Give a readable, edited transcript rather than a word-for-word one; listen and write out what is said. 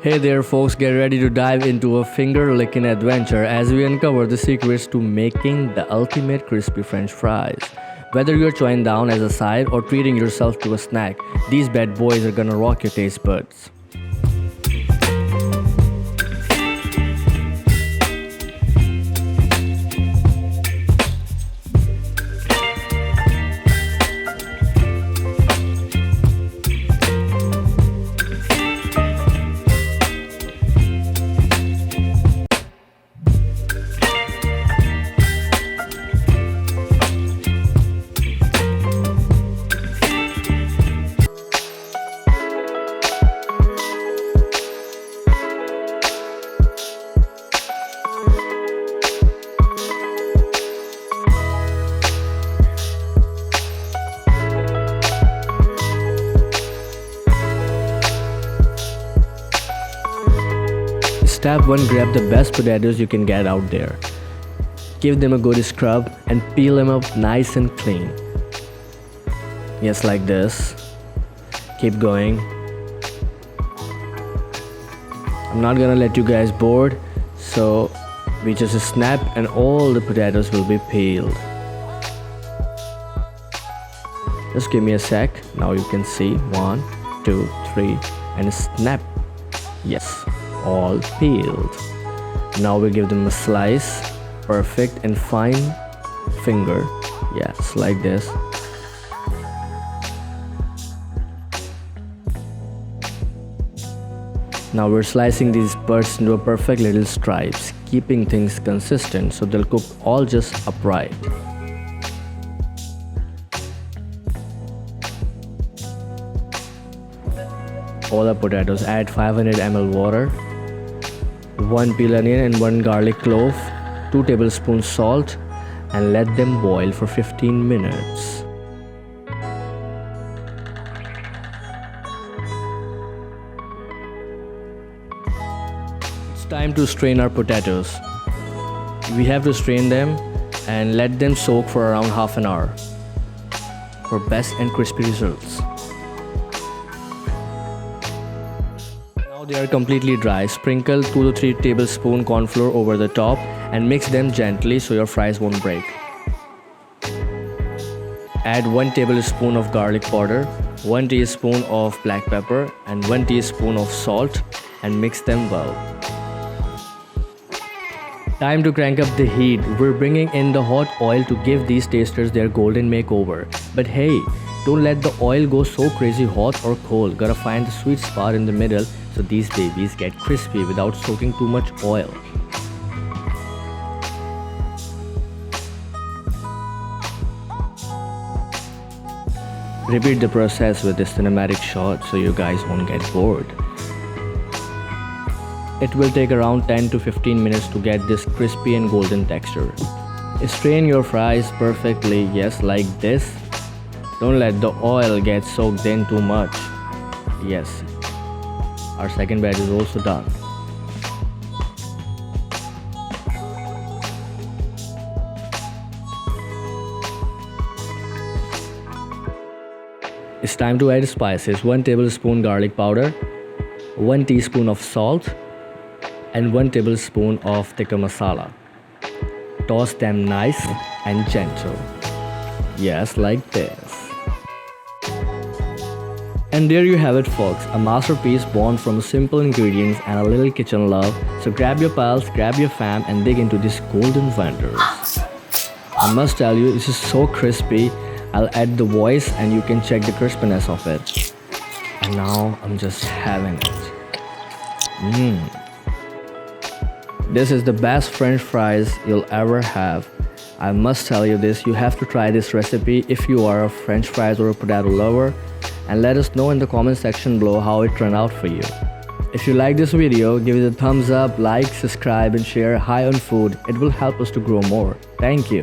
Hey there folks, get ready to dive into a finger-licking adventure as we uncover the secrets to making the ultimate crispy french fries. Whether you're chowing down as a side or treating yourself to a snack, these bad boys are gonna rock your taste buds. Step 1. Grab the best potatoes you can get out there. Give them a good scrub and peel them up nice and clean. Yes, like this. Keep going. I'm not gonna let you guys bored, so we just snap and all the potatoes will be peeled. Just give me a sec. Now you can see 1, 2, 3 and snap. Yes, all peeled. Now we give them a slice, perfect and fine finger. Yes, like this. Now we're slicing these birds into a perfect little stripes, keeping things consistent so they'll cook all just upright. All the potatoes, add 500 ml water, 1 peel onion and 1 garlic clove, 2 tablespoons salt and let them boil for 15 minutes. It's time to strain our potatoes. We have to strain them and let them soak for around half an hour for best and crispy results. They are completely dry. Sprinkle 2 to 3 tablespoons corn flour over the top and mix them gently so your fries won't break. Add 1 tablespoon of garlic powder, 1 teaspoon of black pepper and 1 teaspoon of salt and mix them well. Time to crank up the heat. We're bringing in the hot oil to give these tasters their golden makeover. But hey, don't let the oil go so crazy hot or cold. Gotta find the sweet spot in the middle so these babies get crispy without soaking too much oil. Repeat the process with this cinematic shot so you guys won't get bored. It will take around 10 to 15 minutes to get this crispy and golden texture. Strain your fries perfectly, yes, like this. Don't let the oil get soaked in too much. Yes, our second batch is also done. It's time to add spices. 1 tablespoon garlic powder, 1 teaspoon of salt and 1 tablespoon of tikka masala. Toss them nice and gentle. Yes, like this. And there you have it folks, a masterpiece born from simple ingredients and a little kitchen love. So grab your pals, grab your fam and dig into these golden wonders. I must tell you, this is so crispy. I'll add the voice and you can check the crispiness of it. And now I'm just having it. This is the best french fries you'll ever have. I must tell you this, you have to try this recipe if you are a french fries or a potato lover. And let us know in the comment section below how it turned out for you. If you like this video, give it a thumbs up, like, subscribe and share high on food. It will help us to grow more. Thank you.